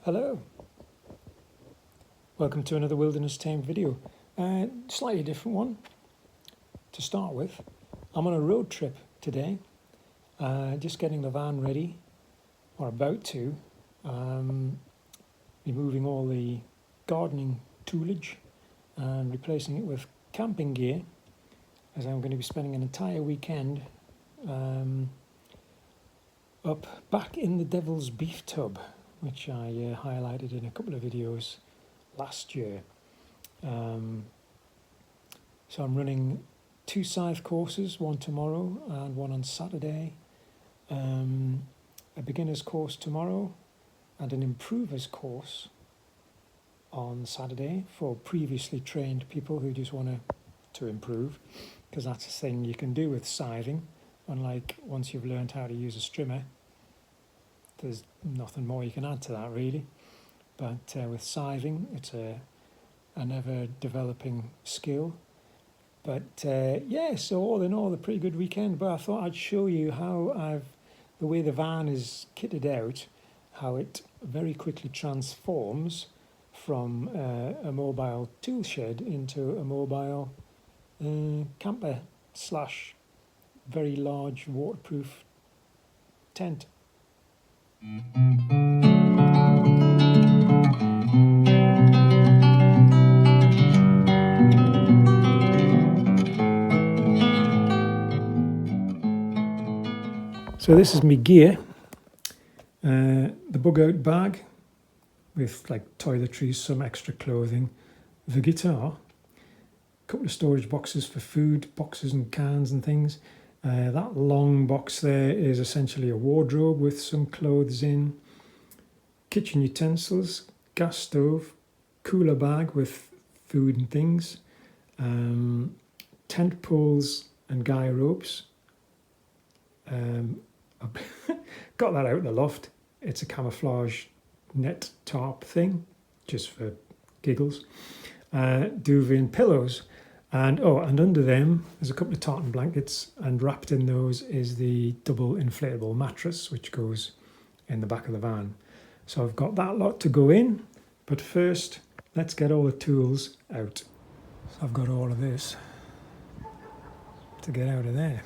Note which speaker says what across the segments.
Speaker 1: Hello, welcome to another Wilderness Tame video. Slightly different one to start with. I'm on a road trip today, just getting the van ready, or about to. Be moving all the gardening toolage and replacing it with camping gear, as I'm going to be spending an entire weekend up back in the Devil's Beeftub, which I highlighted in a couple of videos last year. So I'm running 2 scythe courses, one tomorrow and one on Saturday. A beginner's course tomorrow and an improver's course on Saturday for previously trained people who just want to improve, because that's a thing you can do with scything. Unlike once you've learned how to use a strimmer, there's nothing more you can add to that really. But with scything, it's an ever developing skill. But yeah, so all in all, a pretty good weekend. But I thought I'd show you how the way the van is kitted out, how it very quickly transforms from a mobile tool shed into a mobile camper slash very large waterproof tent. So this is my gear, the bug out bag with like toiletries, some extra clothing, the guitar, a couple of storage boxes for food, boxes and cans and things. That long box there is essentially a wardrobe with some clothes in, kitchen utensils, gas stove, cooler bag with food and things, tent poles and guy ropes. Got that out in the loft. It's a camouflage net tarp thing, just for giggles. Duvet and pillows. And under them there's a couple of tartan blankets, and wrapped in those is the double inflatable mattress, which goes in the back of the van. So I've got that lot to go in, but first let's get all the tools out. So I've got all of this to get out of there.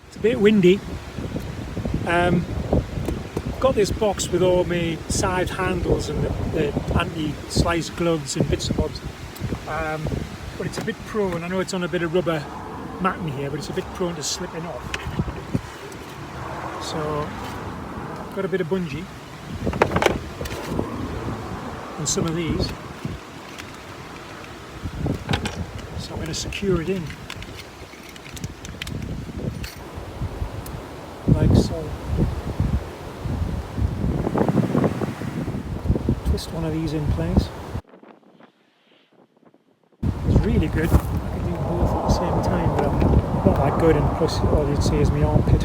Speaker 1: It's a bit windy. Got this box with all my scythe handles and the anti-slice gloves and bits and bobs, but it's a bit prone. I know it's on a bit of rubber matting here, but it's a bit prone to slipping off. So I've got a bit of bungee on some of these, so I'm going to secure it in like so. Twist one of these in place. It's really good. I can do both at the same time, but I'm not that good, and plus all you'd see is my armpit.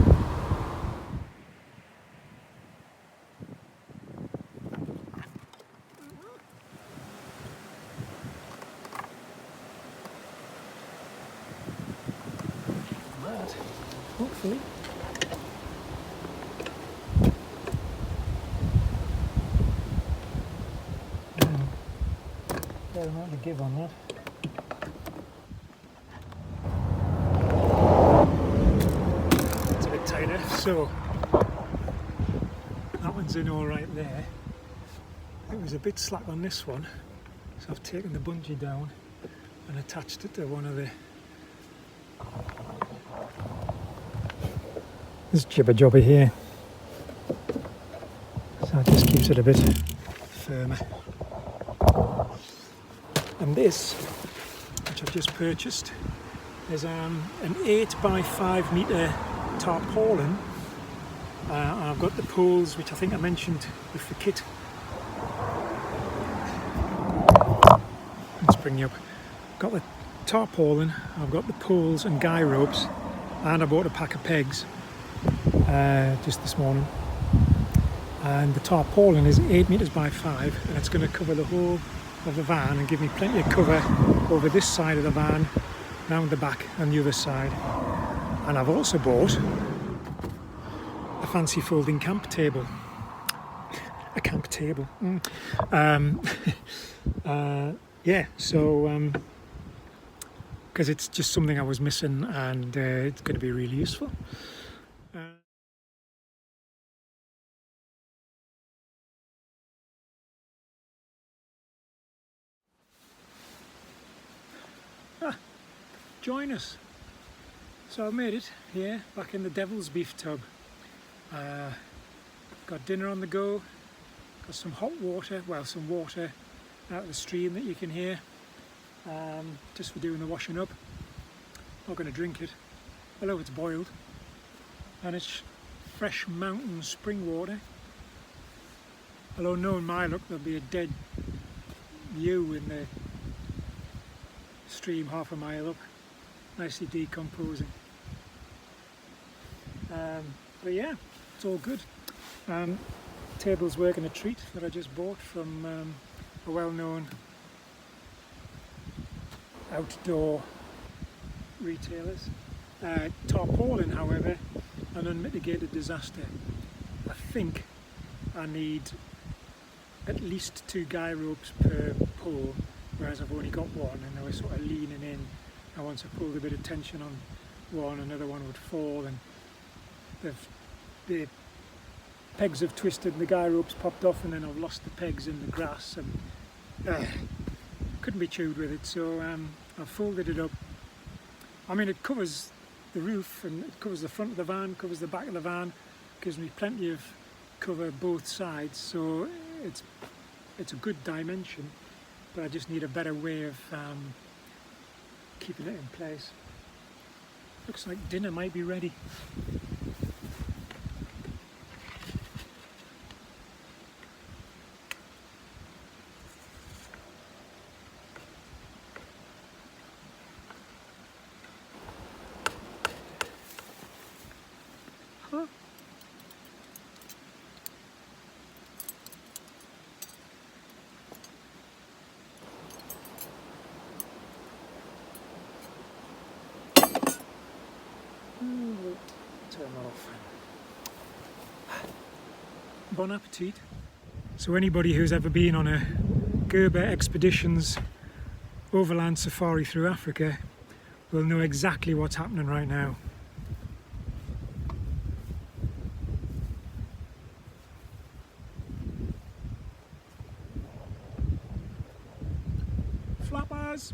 Speaker 1: But hopefully fair amount to give on that. It's a bit tighter, so that one's in all right there. It was a bit slack on this one, so I've taken the bungee down and attached it to one of the this jibber jobber here, so it just keeps it a bit firmer. And this, which I've just purchased, is an 8 by 5 metre tarpaulin. And I've got the poles, which I think I mentioned with the kit. Let's bring you up. Got the tarpaulin, I've got the poles and guy ropes, and I bought a pack of pegs just this morning. And the tarpaulin is 8 metres by 5, and it's going to cover the whole of the van and give me plenty of cover over this side of the van, round the back and the other side. And I've also bought a fancy folding camp table. A camp table. Yeah, so because it's just something I was missing, and it's going to be really useful. Join us. So I've made it here, back in the Devil's Beeftub. Got dinner on the go, got some hot water, well, some water out of the stream that you can hear, just for doing the washing up. Not going to drink it, although it's boiled, and it's fresh mountain spring water. Although knowing my luck, there'll be a dead ewe in the stream half a mile up, nicely decomposing. But yeah, it's all good. Table's working a treat that I just bought from a well-known outdoor retailers. Tarpaulin, however, an unmitigated disaster. I think I need at least 2 guy ropes per pole, whereas I've only got one, and they were sort of leaning in, and once I pulled a bit of tension on one, another one would fall, and the pegs have twisted and the guy ropes popped off, and then I've lost the pegs in the grass, and couldn't be chewed with it. So I've folded it up. I mean, it covers the roof, and it covers the front of the van, covers the back of the van, gives me plenty of cover both sides, so it's a good dimension, but I just need a better way of keeping it in place. Looks like dinner might be ready. turn that off. Bon appetit. So anybody who's ever been on a Gerber Expeditions overland safari through Africa will know exactly what's happening right now. Flappers!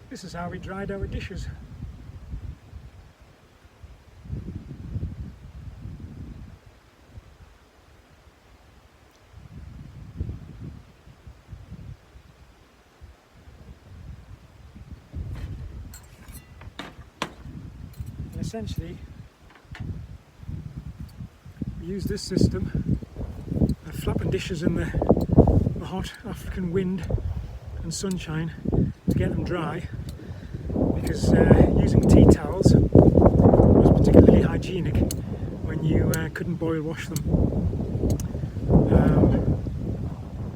Speaker 1: This is how we dried our dishes. And essentially, we use this system of flapping dishes in the hot African wind and sunshine to get them dry, because using tea towels was particularly hygienic when you couldn't boil wash them.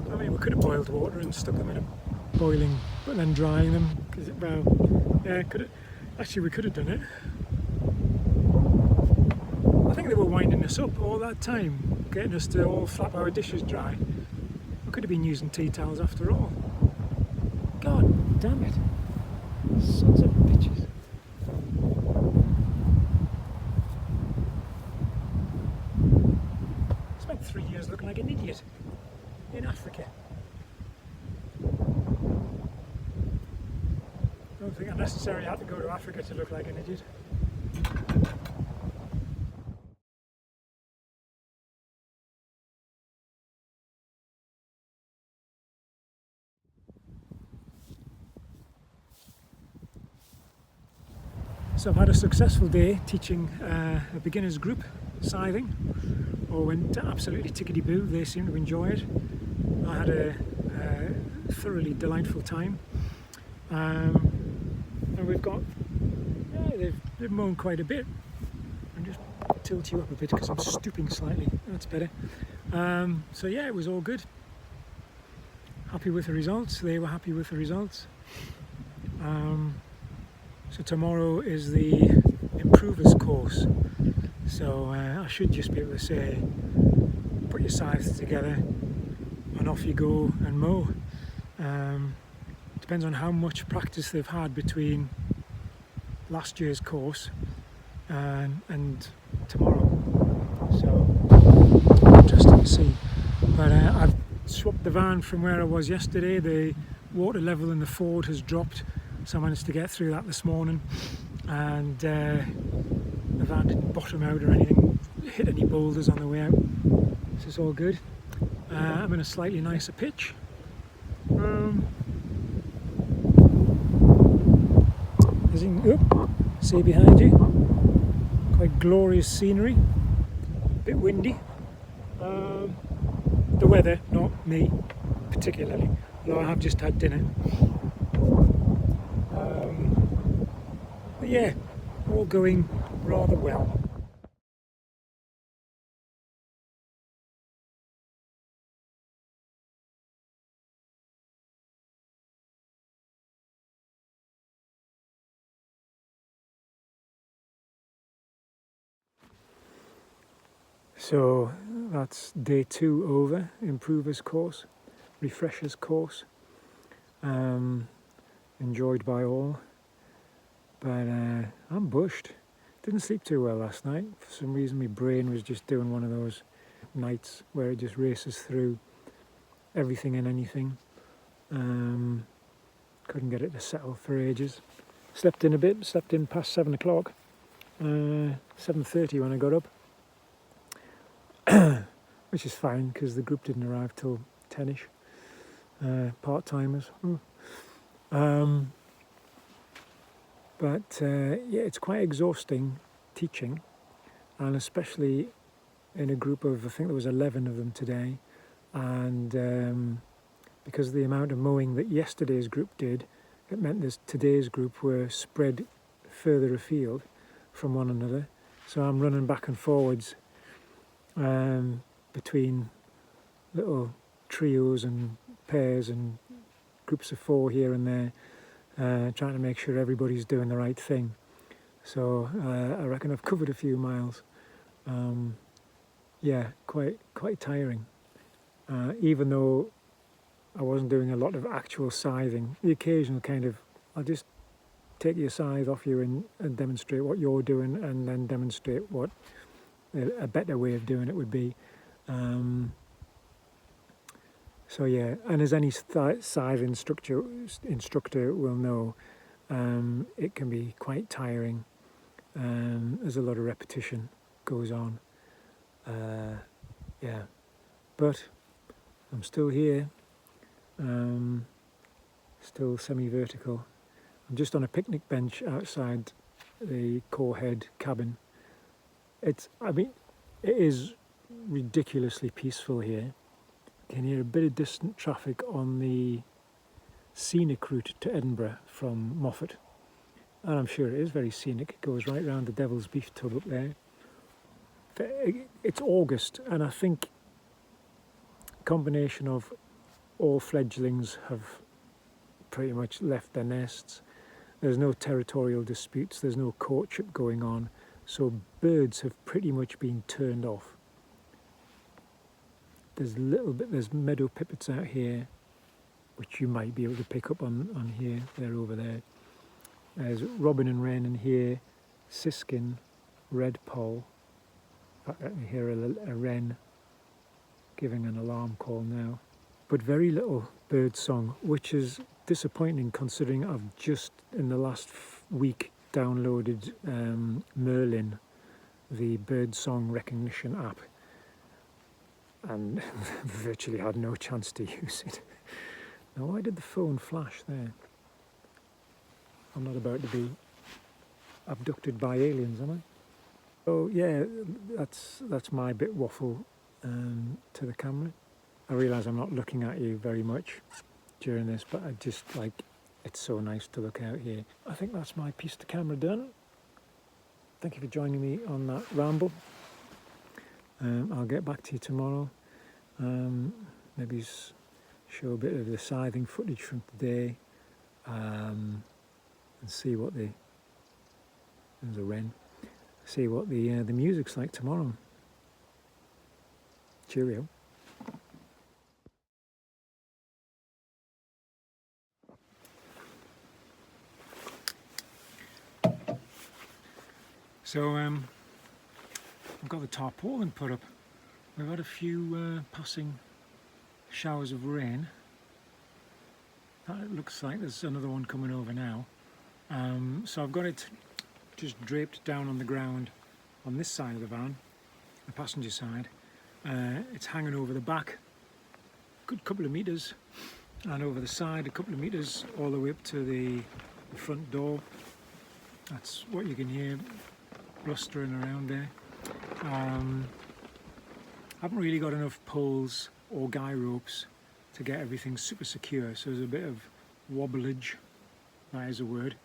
Speaker 1: I mean, we could have boiled water and stuck them in a boiling, but then drying them, because actually we could have done it. I think they were winding us up all that time, getting us to all flap our dishes dry. We could have been using tea towels after all. God damn it. Sons of bitches. Spent 3 years looking like an idiot in Africa. I don't think I necessarily had to go to Africa to look like an idiot. So I've had a successful day teaching a beginners group scything. All went absolutely tickety-boo. They seemed to enjoy it. I had a thoroughly delightful time. And we've got, they've mown quite a bit. I'll just tilt you up a bit because I'm stooping slightly. That's better. So yeah, it was all good. Happy with the results. They were happy with the results. So tomorrow is the improvers course, so I should just be able to say, put your scythe together and off you go and mow. Depends on how much practice they've had between last year's course and tomorrow, so interesting to see. But I've swapped the van from where I was yesterday. The water level in the ford has dropped, so I managed to get through that this morning, and the van didn't bottom out or anything, hit any boulders on the way out, so it's all good. I'm in a slightly nicer pitch. As you can see behind you, quite glorious scenery, a bit windy. The weather, not me particularly, although I have just had dinner. But yeah, all going rather well. So that's day 2 over, improvers course, refreshers course. Enjoyed by all, but I'm bushed. Didn't sleep too well last night. For some reason my brain was just doing one of those nights where it just races through everything and anything. Couldn't get it to settle for ages. Slept in a bit, slept in past 7 o'clock, 7:30 when I got up, which is fine because the group didn't arrive till 10ish, part-timers. But yeah, it's quite exhausting teaching, and especially in a group of, I think there was 11 of them today, and because of the amount of mowing that yesterday's group did, it meant that today's group were spread further afield from one another. So I'm running back and forwards between little trios and pairs and groups of 4 here and there, trying to make sure everybody's doing the right thing. So I reckon I've covered a few miles. Yeah, quite tiring. Even though I wasn't doing a lot of actual scything, the occasional kind of, I'll just take your scythe off you and demonstrate what you're doing, and then demonstrate what a better way of doing it would be. So yeah, and as any scythe instructor will know, it can be quite tiring. There's a lot of repetition goes on. Yeah, but I'm still here, still semi-vertical. I'm just on a picnic bench outside the Corehead cabin. I mean, it is ridiculously peaceful here. You can hear a bit of distant traffic on the scenic route to Edinburgh from Moffat. And I'm sure it is very scenic. It goes right round the Devil's Beeftub up there. It's August, and I think a combination of all fledglings have pretty much left their nests. There's no territorial disputes, there's no courtship going on, so birds have pretty much been turned off. There's meadow pipits out here, which you might be able to pick up on here. They're over there. There's robin and wren in here, siskin, redpoll. In fact, I can hear a wren giving an alarm call now. But very little bird song, which is disappointing considering I've just in the last week downloaded Merlin, the bird song recognition app, and virtually had no chance to use it. Now, why did the phone flash there? I'm not about to be abducted by aliens, am I? Oh yeah, that's my bit waffle to the camera. I realise I'm not looking at you very much during this, but I just it's so nice to look out here. I think that's my piece to camera done. Thank you for joining me on that ramble. I'll get back to you tomorrow. Maybe show a bit of the scything footage from today, and see what there's a wren. See what the music's like tomorrow. Cheerio. So I've got the tarpaulin put up. We've had a few passing showers of rain. That looks like there's another one coming over now. So I've got it just draped down on the ground on this side of the van, the passenger side. It's hanging over the back, a good couple of metres, and over the side a couple of metres all the way up to the front door. That's what you can hear blustering around there. I haven't really got enough poles or guy ropes to get everything super secure, so there's a bit of wobblage, that is a word,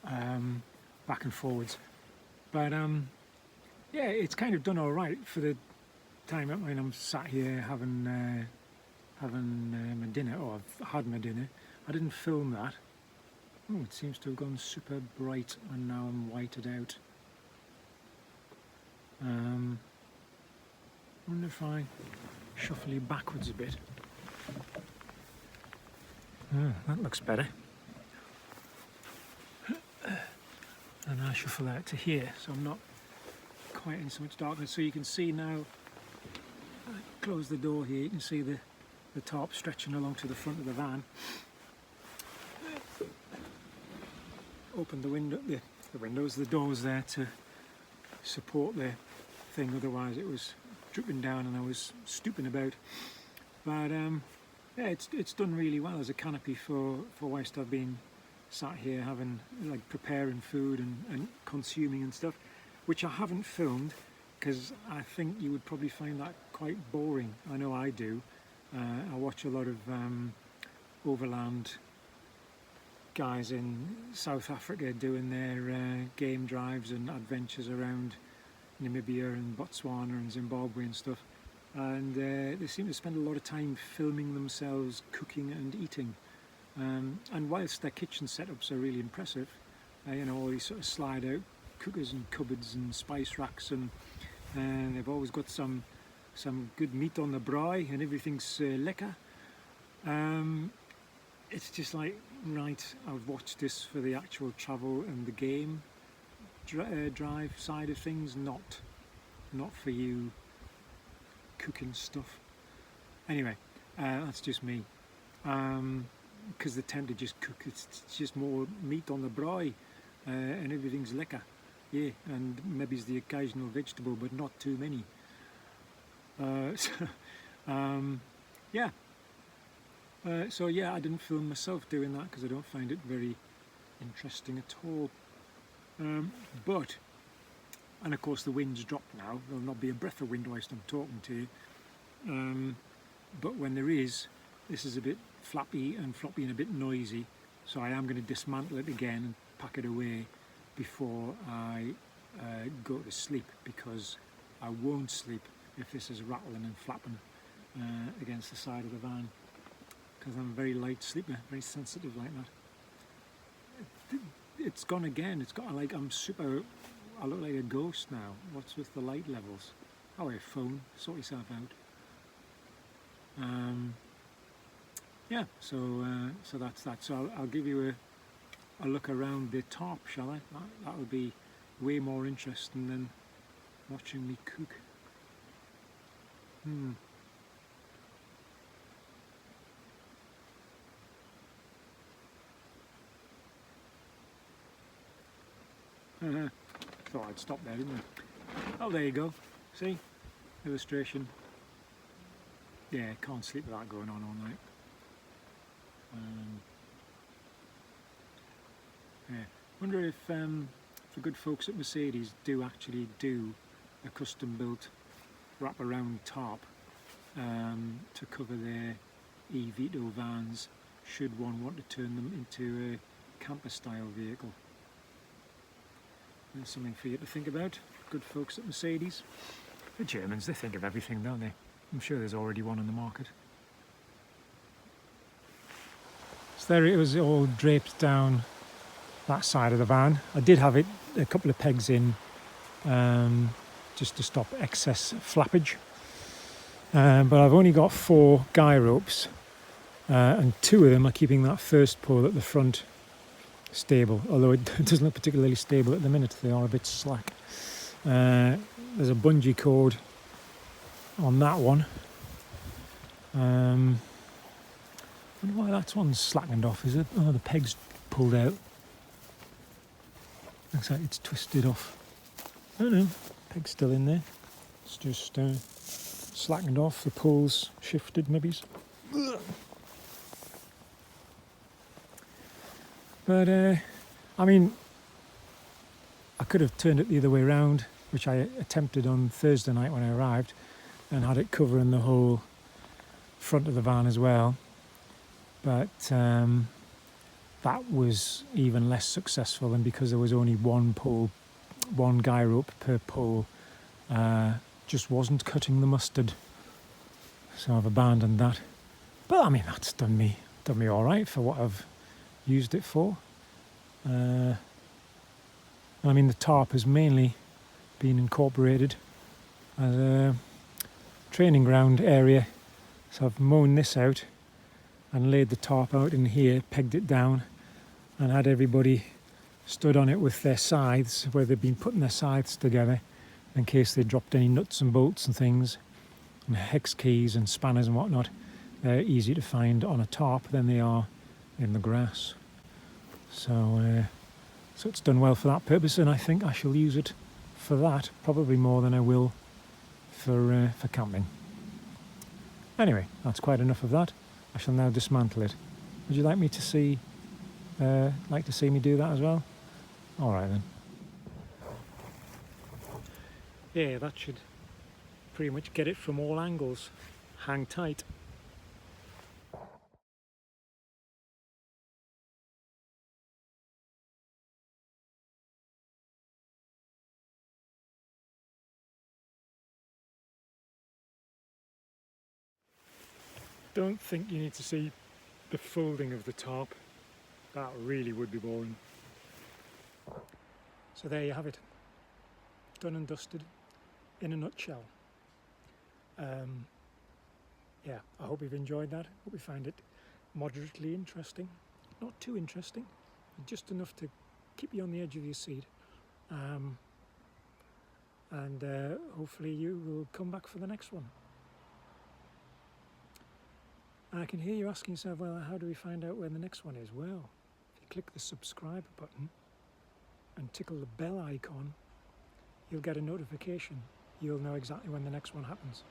Speaker 1: back and forwards. But yeah, it's kind of done all right for the time. I mean, I'm sat here having my dinner, or I've had my dinner. I didn't film that. Oh, it seems to have gone super bright and now I'm whited out. Wonder if I shuffle you backwards a bit. Oh, that looks better. And I shuffle out to here, so I'm not quite in so much darkness. So you can see now, I close the door here, you can see the tarp stretching along to the front of the van. Open the window, the windows, the doors there to support the thing, otherwise it was dripping down and I was stooping about. But yeah, it's done really well as a canopy for whilst I've been sat here having, like, preparing food and consuming and stuff, which I haven't filmed because I think you would probably find that quite boring. I know I do. I watch a lot of overland guys in South Africa doing their game drives and adventures around Namibia and Botswana and Zimbabwe and stuff, and they seem to spend a lot of time filming themselves cooking and eating, and whilst their kitchen setups are really impressive, you know, all these sort of slide out cookers and cupboards and spice racks, and they've always got some good meat on the braai and everything's lekker. It's just like, right, I've watched this for the actual travel and the game drive side of things, not for you cooking stuff. Anyway, that's just me, because they tend to just cook, it's just more meat on the braai, and everything's lekker, yeah, and maybe it's the occasional vegetable, but not too many. Yeah. So yeah, I didn't film myself doing that because I don't find it very interesting at all. But, and of course the wind's dropped now, there'll not be a breath of wind whilst I'm talking to you. But when there is, this is a bit flappy and floppy and a bit noisy, so I am going to dismantle it again and pack it away before I go to sleep, because I won't sleep if this is rattling and flapping against the side of the van, because I'm a very light sleeper, very sensitive like that. It's gone again. It's got like, I look like a ghost now. What's with the light levels? Oh, a phone, sort yourself out. Yeah, so that's that. So I'll give you a look around the top, shall I? That would be way more interesting than watching me cook. Thought I'd stop there, didn't I? Oh, there you go. See? Illustration. Yeah, can't sleep with that going on all night. Yeah. Wonder if the good folks at Mercedes do actually do a custom built wraparound tarp to cover their e-Vito vans, should one want to turn them into a camper style vehicle. There's something for you to think about, good folks at Mercedes. The Germans, they think of everything, don't they? I'm sure there's already one on the market. So there it was, all draped down that side of the van. I did have it a couple of pegs in just to stop excess flappage. But I've only got 4 guy ropes, and 2 of them are keeping that first pole at the front stable, although it doesn't look particularly stable at the minute. They are a bit slack. There's a bungee cord on that one. I wonder why that one's slackened off, is it? Oh, the peg's pulled out. Looks like it's twisted off. Oh no, peg's still in there. It's just slackened off, the pull's shifted maybe. But I mean, I could have turned it the other way around, which I attempted on Thursday night when I arrived, and had it covering the whole front of the van as well. But that was even less successful, and because there was only one guy rope per pole, just wasn't cutting the mustard. So I've abandoned that. But I mean, that's done me all right for what I've used it for. I mean, the tarp has mainly been incorporated as a training ground area. So I've mown this out and laid the tarp out in here, pegged it down, and had everybody stood on it with their scythes, where they've been putting their scythes together in case they dropped any nuts and bolts and things, and hex keys and spanners and whatnot. They're easier to find on a tarp than they are in the grass. So it's done well for that purpose, and I think I shall use it for that, probably more than I will for camping. Anyway, that's quite enough of that. I shall now dismantle it. Would you like me to see me do that as well? All right then. Yeah, that should pretty much get it from all angles. Hang tight. Don't think you need to see the folding of the tarp. That really would be boring. So there you have it. Done and dusted in a nutshell. Yeah, I hope you've enjoyed that. Hope you find it moderately interesting. Not too interesting, just enough to keep you on the edge of your seat. And hopefully you will come back for the next one. And I can hear you asking yourself, well, how do we find out when the next one is? Well, if you click the subscribe button and tickle the bell icon, you'll get a notification. You'll know exactly when the next one happens.